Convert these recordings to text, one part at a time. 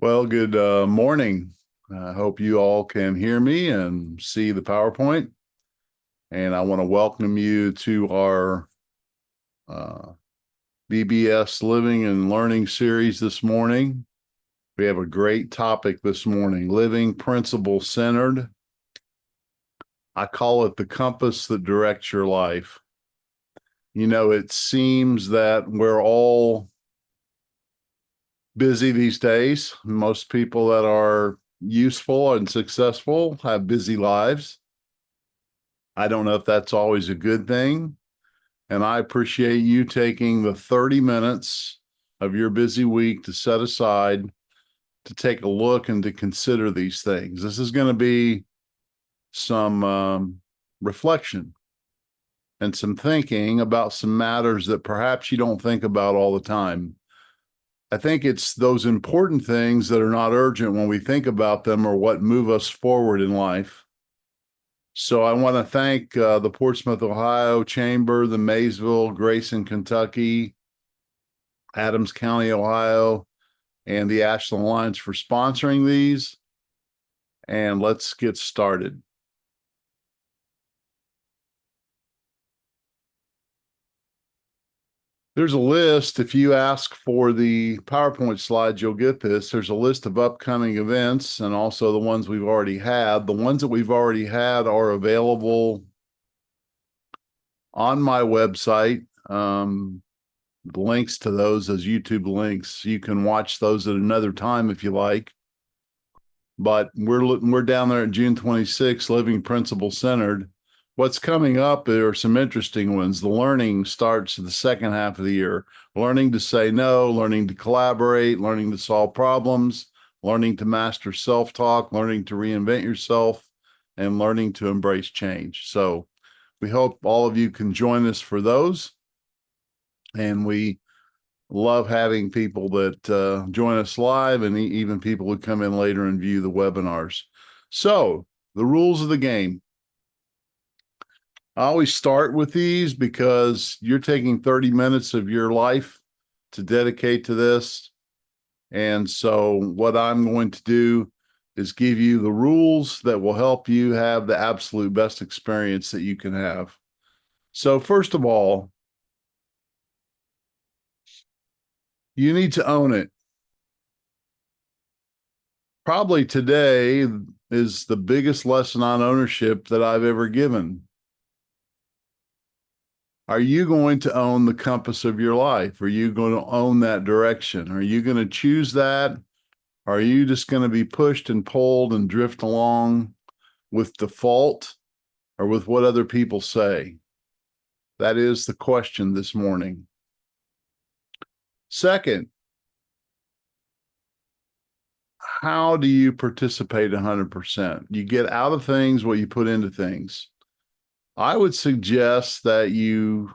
Well, good morning. I hope you all can hear me and see the PowerPoint. And I want to welcome you to our uh, BBS Living and Learning series this morning. We have a great topic this morning, living principle centered. I call it the compass that directs your life. You know, it seems that we're all busy these days. Most people that are useful and successful have busy lives. I don't know if that's always a good thing. And I appreciate you taking the 30 minutes of your busy week to set aside to take a look and to consider these things. This is going to be some reflection and some thinking about some matters that perhaps you don't think about all the time. I think it's those important things that are not urgent when we think about them or what move us forward in life. So I want to thank the Portsmouth, Ohio Chamber, the Maysville, Grayson, Kentucky, Adams County, Ohio, and the Ashland Alliance for sponsoring these. And let's get started. There's a list. If you ask for the PowerPoint slides, you'll get this. There's a list of upcoming events and also the ones we've already had. The ones that we've already had are available on my website. The links to those as YouTube links. You can watch those at another time if you like. But we're down there at June 26th, Living Principle Centered. What's coming up are some interesting ones. The learning starts the second half of the year. Learning to say no, learning to collaborate, learning to solve problems, learning to master self-talk, learning to reinvent yourself, and learning to embrace change. So we hope all of you can join us for those. And we love having people that join us live and even people who come in later and view the webinars. So the rules of the game. I always start with these because you're taking 30 minutes of your life to dedicate to this. And so what I'm going to do is give you the rules that will help you have the absolute best experience that you can have. So first of all, you need to own it. Probably today is the biggest lesson on ownership that I've ever given. Are you going to own the compass of your life? Are you going to own that direction? Are you going to choose that? Are you just going to be pushed and pulled and drift along with default or with what other people say? That is the question this morning. Second, how do you participate 100%? You get out of things what you put into things. I would suggest that you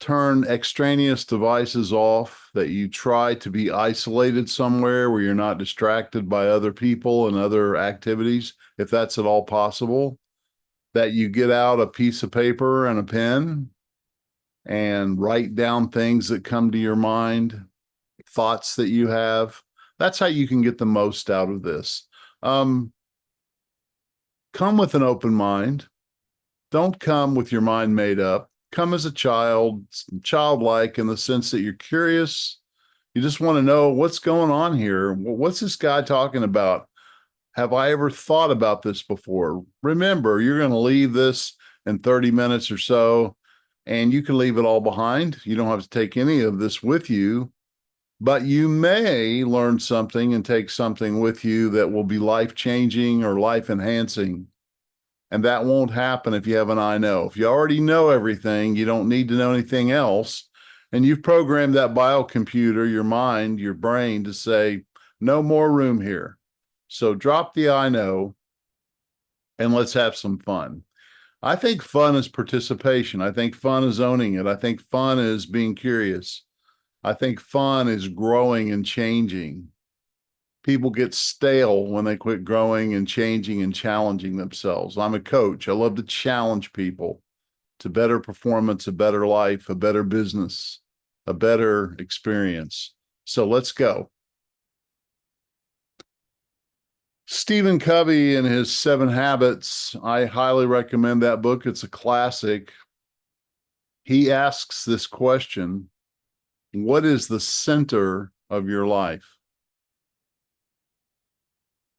turn extraneous devices off, that you try to be isolated somewhere where you're not distracted by other people and other activities, if that's at all possible, that you get out a piece of paper and a pen and write down things that come to your mind, thoughts that you have. That's how you can get the most out of this. Come with an open mind. Don't come with your mind made up. Come as a child, childlike in the sense that you're curious. You just want to know what's going on here. What's this guy talking about? Have I ever thought about this before? Remember, you're going to leave this in 30 minutes or so, and you can leave it all behind. You don't have to take any of this with you, but you may learn something and take something with you that will be life-changing or life-enhancing. And that won't happen if you have an I know. If you already know everything, you don't need to know anything else. And you've programmed that biocomputer, your mind, your brain, to say, no more room here. So drop the I know and let's have some fun. I think fun is participation. I think fun is owning it. I think fun is being curious. I think fun is growing and changing. People get stale when they quit growing and changing and challenging themselves. I'm a coach. I love to challenge people to better performance, a better life, a better business, a better experience. So let's go. Steven Covey and his 7 Habits, I highly recommend that book. It's a classic. He asks this question: what is the center of your life?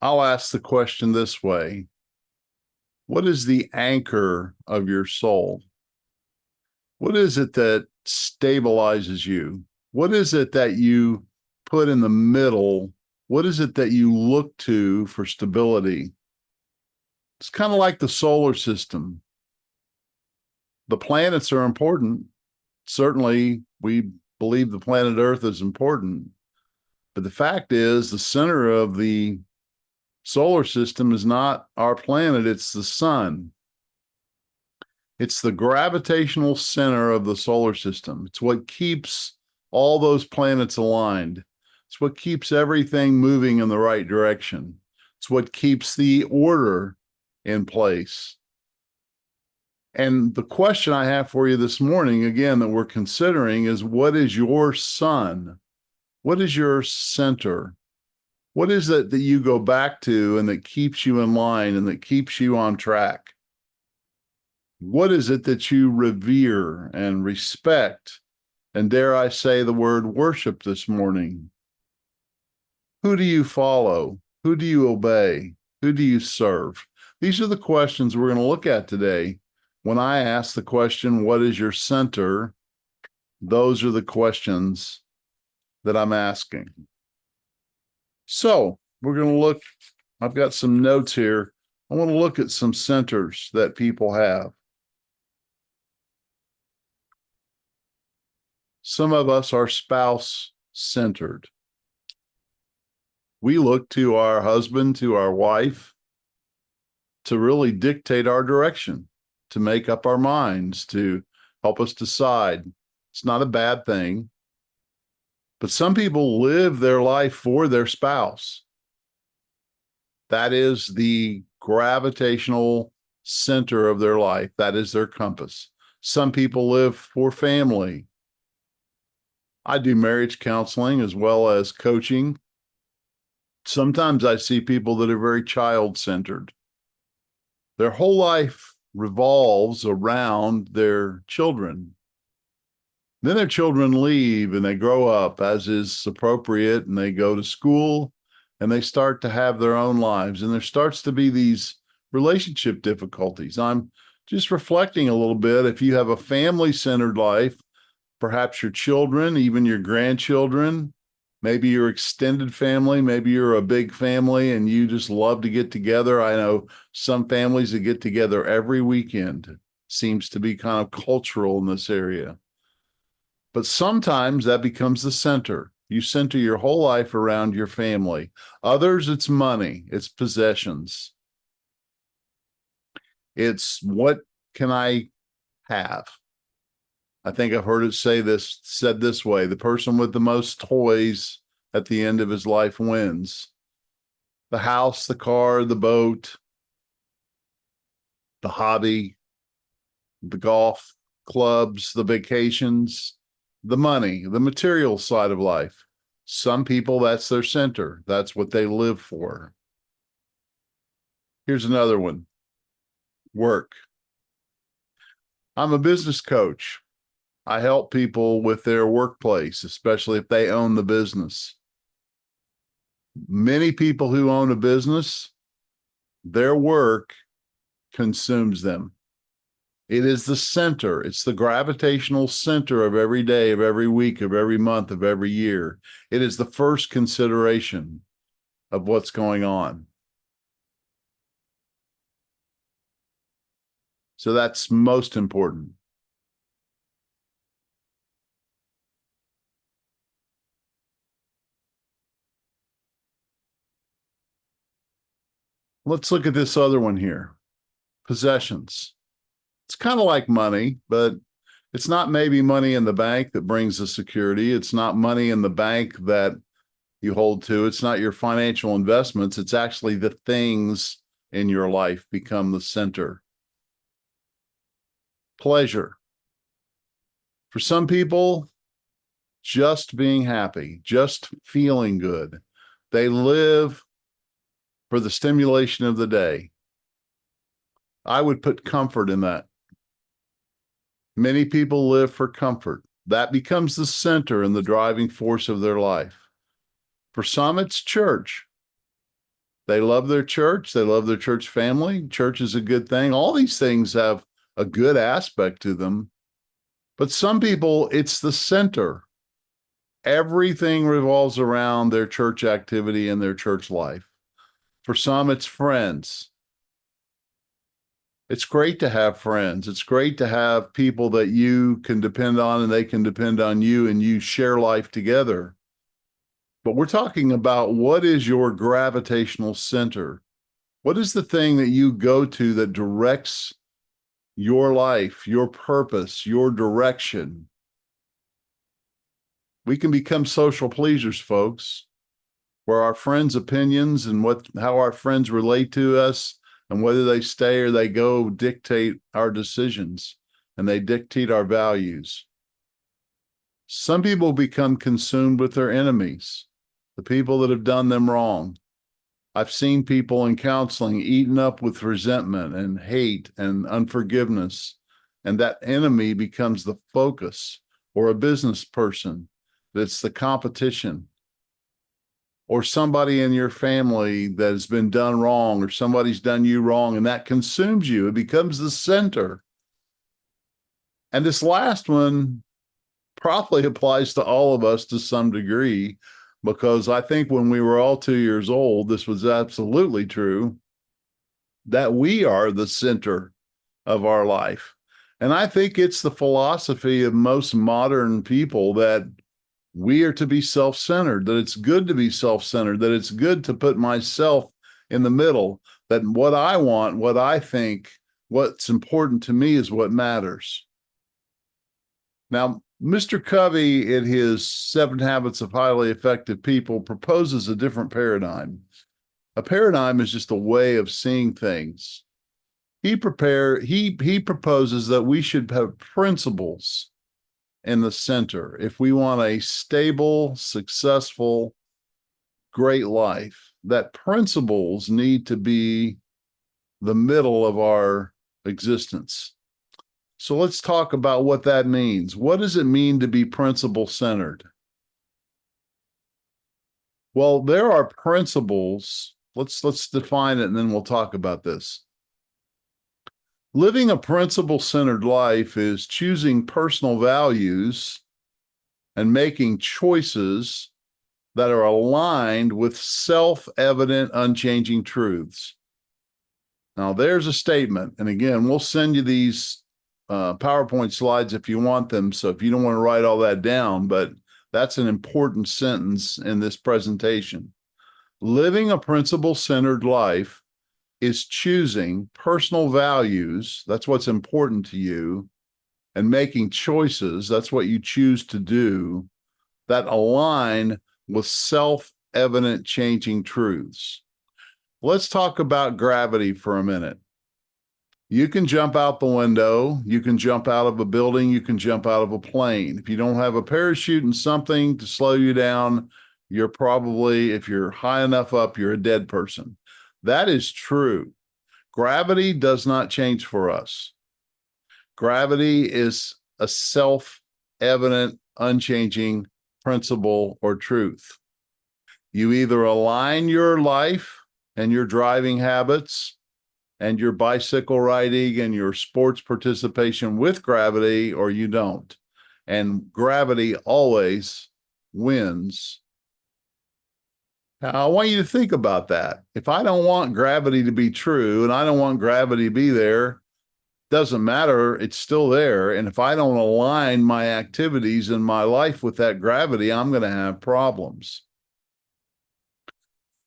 I'll ask the question this way: what is the anchor of your soul? What is it that stabilizes you? What is it that you put in the middle? What is it that you look to for stability? It's kind of like the solar system. The planets are important. Certainly, we believe the planet Earth is important. But the fact is, the center of the solar system is not our planet, it's the sun. It's the gravitational center of the solar system. It's what keeps all those planets aligned. It's what keeps everything moving in the right direction. It's what keeps the order in place. And the question I have for you this morning, again, that we're considering is, what is your sun? What is your center? What is it that you go back to and that keeps you in line and that keeps you on track? What is it that you revere and respect? And dare I say the word worship this morning? Who do you follow? Who do you obey? Who do you serve? These are the questions we're going to look at today. When I ask the question, what is your center? Those are the questions that I'm asking. So we're going to look, I've got some notes here. I want to look at some centers that people have. Some of us are spouse centered. We look to our husband, to our wife, to really dictate our direction, to make up our minds, to help us decide. It's not a bad thing. But some people live their life for their spouse. That is the gravitational center of their life. That is their compass. Some people live for family. I do marriage counseling as well as coaching. Sometimes I see people that are very child-centered. Their whole life revolves around their children. Then their children leave and they grow up, as is appropriate, and they go to school and they start to have their own lives. And there starts to be these relationship difficulties. I'm just reflecting a little bit. If you have a family-centered life, perhaps your children, even your grandchildren, maybe your extended family, maybe you're a big family and you just love to get together. I know some families that get together every weekend. Seems to be kind of cultural in this area. But sometimes that becomes the center. You center your whole life around your family. Others, it's money, it's possessions. It's what can I have? I think I've heard it said this way: the person with the most toys at the end of his life wins. The house, the car, the boat, the hobby, the golf clubs, the vacations, the money, the material side of life. Some people, that's their center. That's what they live for. Here's another one: work. I'm a business coach. I help people with their workplace, especially if they own the business. Many people who own a business, their work consumes them. It is the center. It's the gravitational center of every day, of every week, of every month, of every year. It is the first consideration of what's going on. So that's most important. Let's look at this other one here: possessions. It's kind of like money, but it's not maybe money in the bank that brings the security. It's not money in the bank that you hold to. It's not your financial investments. It's actually the things in your life become the center. Pleasure. For some people, just being happy, just feeling good. They live for the stimulation of the day. I would put comfort in that. Many people live for comfort. That becomes the center and the driving force of their life. For some, it's church. They love their church. They love their church family. Church is a good thing. All these things have a good aspect to them. But some people, it's the center. Everything revolves around their church activity and their church life. For some, it's friends. It's great to have friends. It's great to have people that you can depend on and they can depend on you, and you share life together. But we're talking about, what is your gravitational center? What is the thing that you go to that directs your life, your purpose, your direction? We can become social pleasers, folks, where our friends' opinions and how our friends relate to us and whether they stay or they go dictate our decisions, and they dictate our values. Some people become consumed with their enemies, the people that have done them wrong. I've seen people in counseling eaten up with resentment and hate and unforgiveness, and that enemy becomes the focus. Or a business person that's the competition, or somebody in your family that has been done wrong, or somebody's done you wrong, and that consumes you. It becomes the center. And this last one probably applies to all of us to some degree, because I think when we were all 2 years old, this was absolutely true, that we are the center of our life. And I think it's the philosophy of most modern people that we are to be self-centered, that it's good to be self-centered, that it's good to put myself in the middle, that what I want, what I think, what's important to me is what matters. Now, Mr. Covey, in his 7 Habits of Highly Effective People, proposes a different paradigm. A paradigm is just a way of seeing things. He proposes that we should have principles in the center if we want a stable, successful, great life. That principles need to be the middle of our existence. So let's talk about what that means. What does it mean to be principle-centered? Well, there are principles. Let's define it, and then we'll talk about this. Living a principle-centered life is choosing personal values and making choices that are aligned with self-evident, unchanging truths. Now, there's a statement. And again, we'll send you these PowerPoint slides if you want them. So if you don't want to write all that down, but that's an important sentence in this presentation. Living a principle-centered life is choosing personal values, that's what's important to you, and making choices, that's what you choose to do, that align with self-evident changing truths. Let's talk about gravity for a minute. You can jump out the window, you can jump out of a building, you can jump out of a plane. If you don't have a parachute and something to slow you down, you're probably, if you're high enough up, you're a dead person. That is true. Gravity does not change for us. Gravity is a self-evident, unchanging principle or truth. You either align your life and your driving habits and your bicycle riding and your sports participation with gravity, or you don't. And gravity always wins. Now, I want you to think about that. If I don't want gravity to be true and I don't want gravity to be there, doesn't matter, it's still there. And if I don't align my activities in my life with that gravity, I'm going to have problems.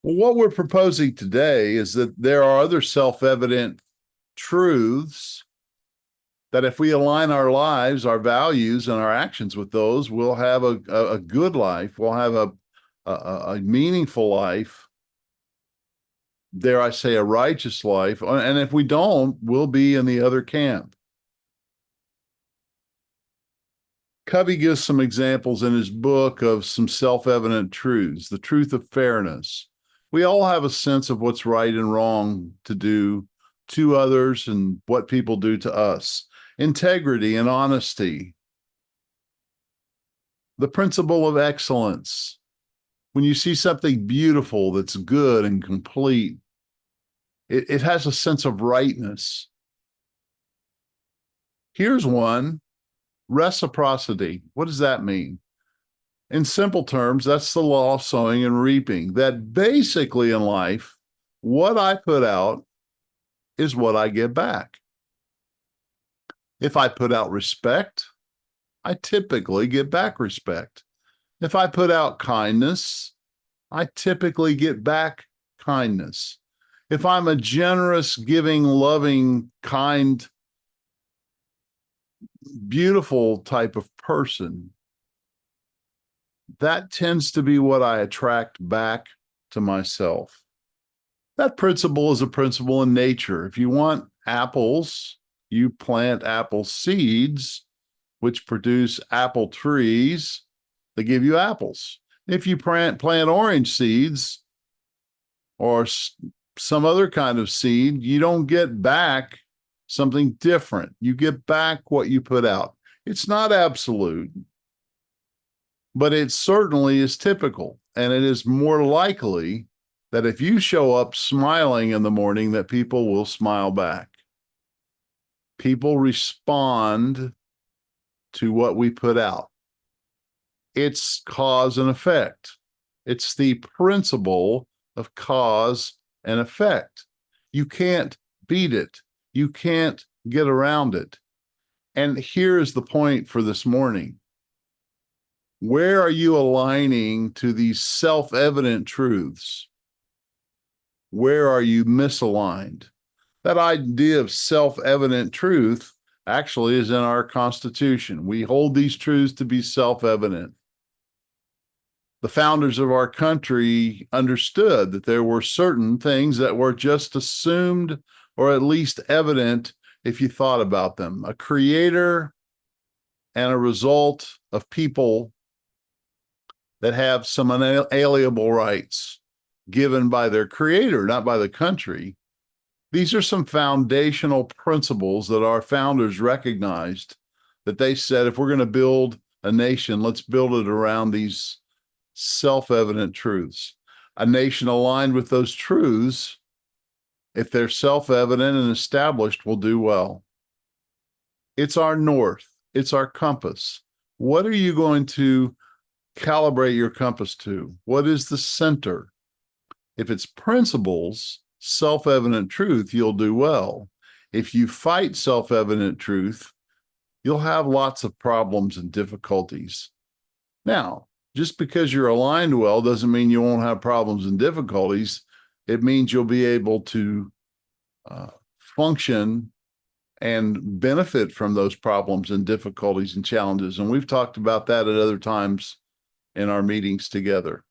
Well, what we're proposing today is that there are other self-evident truths that if we align our lives, our values, and our actions with those, we'll have a good life. We'll have a meaningful life, dare I say, a righteous life. And if we don't, we'll be in the other camp. Covey gives some examples in his book of some self-evident truths, the truth of fairness. We all have a sense of what's right and wrong to do to others and what people do to us. Integrity and honesty. The principle of excellence. When you see something beautiful that's good and complete, it has a sense of rightness. Here's one, reciprocity. What does that mean? In simple terms, that's the law of sowing and reaping. That basically in life, what I put out is what I get back. If I put out respect, I typically get back respect. If I put out kindness, I typically get back kindness. If I'm a generous, giving, loving, kind, beautiful type of person, that tends to be what I attract back to myself. That principle is a principle in nature. If you want apples, you plant apple seeds, which produce apple trees that give you apples. If you plant orange seeds or some other kind of seed, you don't get back something different. You get back what you put out. It's not absolute, but it certainly is typical. And it is more likely that if you show up smiling in the morning, that people will smile back. People respond to what we put out. It's cause and effect. It's the principle of cause and effect. You can't beat it. You can't get around it. And here's the point for this morning. Where are you aligning to these self-evident truths? Where are you misaligned? That idea of self-evident truth actually is in our Constitution. We hold these truths to be self-evident. The founders of our country understood that there were certain things that were just assumed or at least evident if you thought about them. A creator and a result of people that have some unalienable rights given by their creator, not by the country. These are some foundational principles that our founders recognized, that they said, if we're going to build a nation, let's build it around these self-evident truths. A nation aligned with those truths, if they're self-evident and established, will do well. It's our north. It's our compass. What are you going to calibrate your compass to? What is the center? If it's principles, self-evident truth, you'll do well. If you fight self-evident truth, you'll have lots of problems and difficulties. Now, just because you're aligned well doesn't mean you won't have problems and difficulties. It means you'll be able to function and benefit from those problems and difficulties and challenges. And we've talked about that at other times in our meetings together.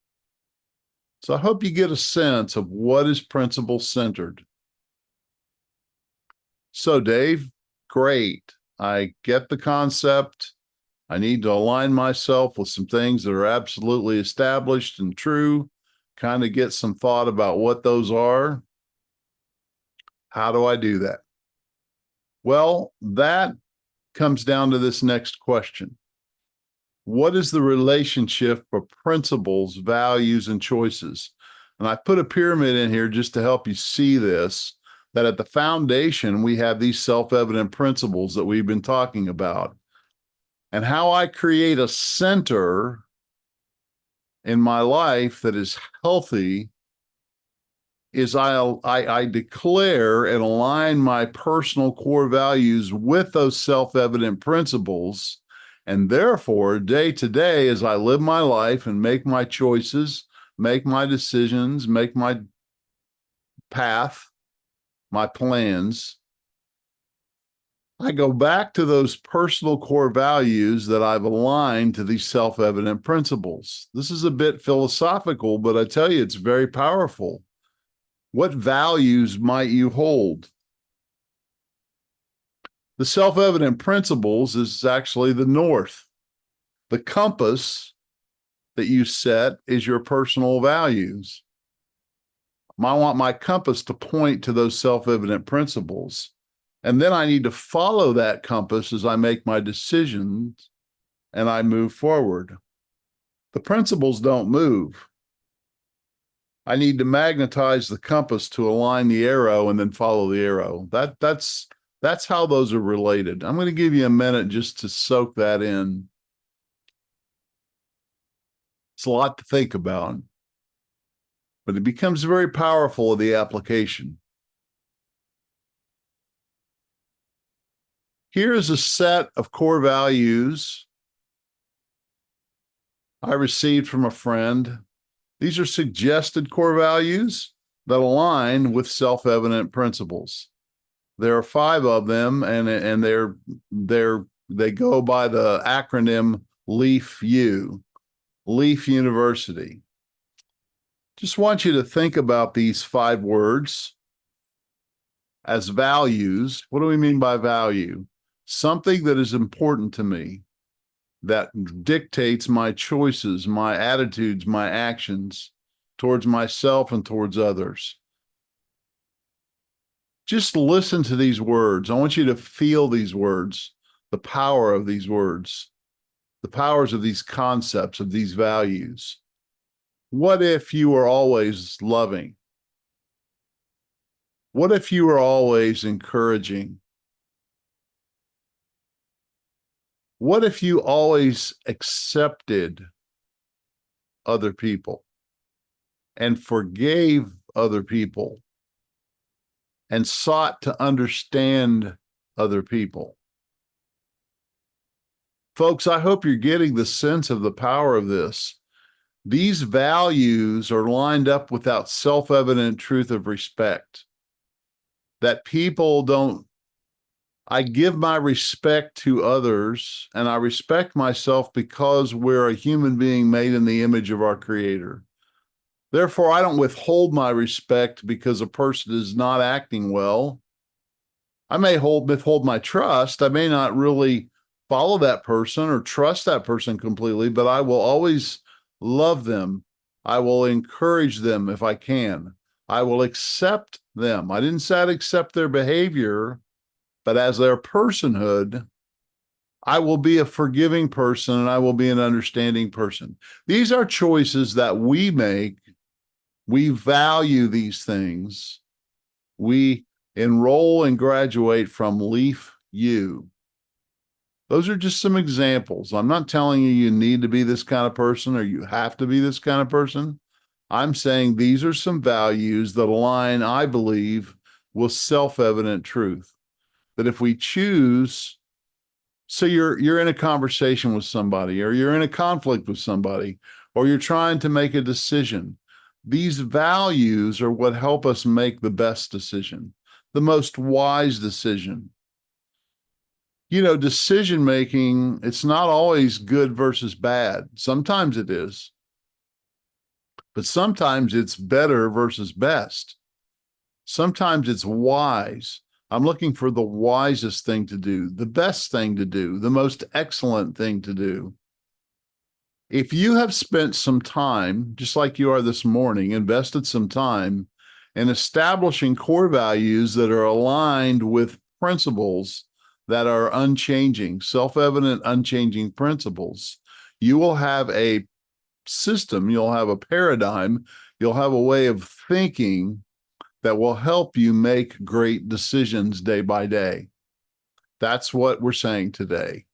So I hope you get a sense of what is principle centered. So Dave, great. I get the concept. I need to align myself with some things that are absolutely established and true, kind of get some thought about what those are. How do I do that? Well, that comes down to this next question. What is the relationship of principles, values, and choices? And I put a pyramid in here just to help you see this, that at the foundation, we have these self-evident principles that we've been talking about. And how I create a center in my life that is healthy is I declare and align my personal core values with those self-evident principles. And therefore, day to day, as I live my life and make my choices, make my decisions, make my path, my plans, I go back to those personal core values that I've aligned to these self-evident principles. This is a bit philosophical, but I tell you, it's very powerful. What values might you hold? The self-evident principles is actually the north. The compass that you set is your personal values. I want my compass to point to those self-evident principles. And then I need to follow that compass as I make my decisions and I move forward. The principles don't move. I need to magnetize the compass to align the arrow and then follow the arrow. That's how those are related. I'm going to give you a minute just to soak that in. It's a lot to think about, but it becomes very powerful with the application. Here is a set of core values I received from a friend. These are suggested core values that align with self-evident principles. There are 5 of them, and they go by the acronym LEAF-U, Leaf University. Just want you to think about these 5 words as values. What do we mean by value? Something that is important to me, that dictates my choices, my attitudes, my actions towards myself and towards others. Just listen to these words. I want you to feel these words, the power of these words, the powers of these concepts, of these values. What if you were always loving? What if you were always encouraging? What if you always accepted other people and forgave other people and sought to understand other people? Folks, I hope you're getting the sense of the power of this. These values are lined up with that self-evident truth of respect, that people don't. I give my respect to others, and I respect myself because we're a human being made in the image of our Creator. Therefore, I don't withhold my respect because a person is not acting well. I may withhold my trust. I may not really follow that person or trust that person completely, but I will always love them. I will encourage them if I can. I will accept them. I didn't say I'd accept their behavior, but as their personhood, I will be a forgiving person and I will be an understanding person. These are choices that we make. We value these things. We enroll and graduate from LEAF-U. Those are just some examples. I'm not telling you you need to be this kind of person or you have to be this kind of person. I'm saying these are some values that align, I believe, with self-evident truth. That if we choose, so you're in a conversation with somebody, or you're in a conflict with somebody, or you're trying to make a decision, these values are what help us make the best decision, the most wise decision. You know, decision making, it's not always good versus bad. Sometimes it is, but sometimes it's better versus best. Sometimes it's wise. I'm looking for the wisest thing to do, the best thing to do, the most excellent thing to do. If you have spent some time, just like you are this morning, invested some time in establishing core values that are aligned with principles that are unchanging, self-evident, unchanging principles, you will have a system, you'll have a paradigm, you'll have a way of thinking that will help you make great decisions day by day. That's what we're saying today.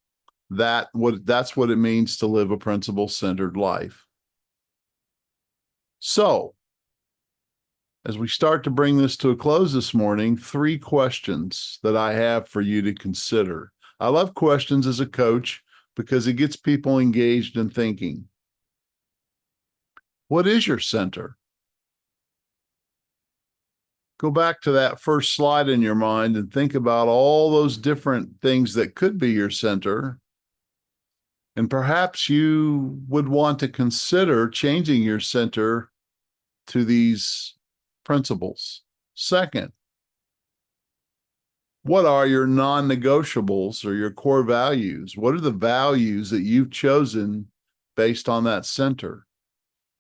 That's what it means to live a principle-centered life. So, as we start to bring this to a close this morning, 3 questions that I have for you to consider. I love questions as a coach because it gets people engaged in thinking. What is your center? Go back to that first slide in your mind and think about all those different things that could be your center. And perhaps you would want to consider changing your center to these principles. Second, What are your non-negotiables or your core values? What are the values that you've chosen based on that center?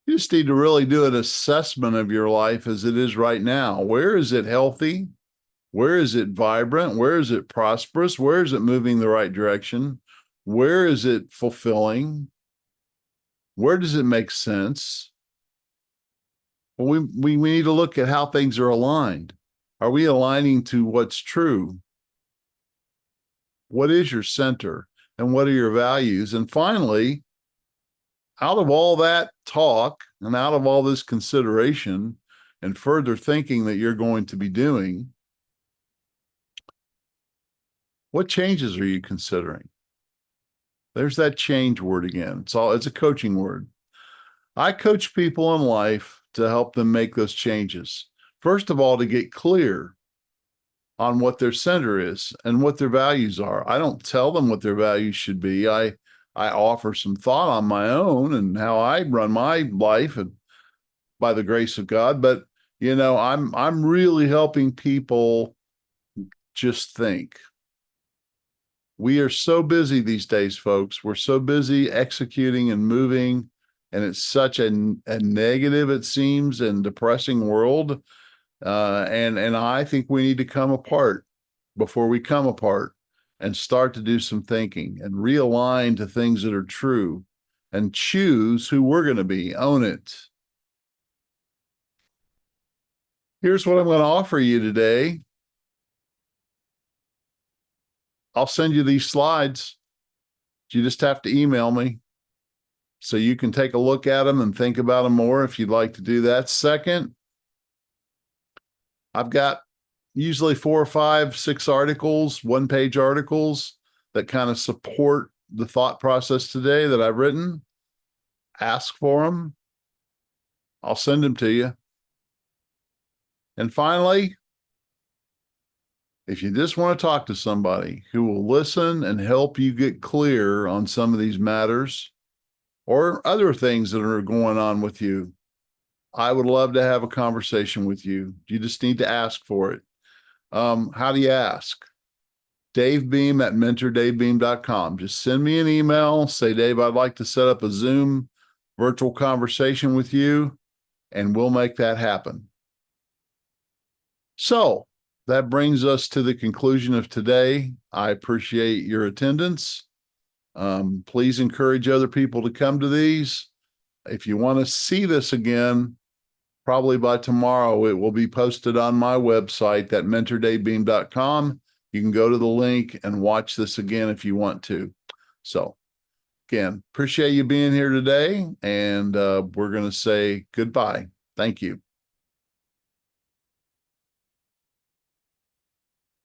You just need to really do an assessment of your life as it is right now. Where is it healthy? Where is it vibrant? Where is it prosperous? Where is it moving the right direction? Where is it fulfilling? Where does it make sense? Well, we need to look at how things are aligned. Are we aligning to what's true? What is your center? And what are your values? And finally, out of all that talk and out of all this consideration and further thinking that you're going to be doing, what changes are you considering? There's that change word again. It's a coaching word. I coach people in life to help them make those changes. First of all, to get clear on what their center is and what their values are. I don't tell them what their values should be. I offer some thought on my own and how I run my life, and by the grace of God. But I'm really helping people just think. We are so busy these days, folks. We're so busy executing and moving, and it's such a negative, it seems, and depressing world. And I think we need to come apart before we come apart and start to do some thinking and realign to things that are true and choose who we're going to be. Own it. Here's what I'm going to offer you today. I'll send you these slides. You just have to email me so you can take a look at them and think about them more if you'd like to do that. Second, I've got usually 4 or 5, 6 articles, one-page articles that kind of support the thought process today that I've written. Ask for them. I'll send them to you. And finally, if you just want to talk to somebody who will listen and help you get clear on some of these matters or other things that are going on with you, I would love to have a conversation with you. You just need to ask for it. How do you ask? Dave Beam at mentordavebeam.com. Just send me an email. Say, Dave, I'd like to set up a Zoom virtual conversation with you, and we'll make that happen. So that brings us to the conclusion of today. I appreciate your attendance. Please encourage other people to come to these. If you want to see this again, probably by tomorrow, it will be posted on my website at mentordavebeam.com. You can go to the link and watch this again if you want to. So again, appreciate you being here today, and we're going to say goodbye. Thank you.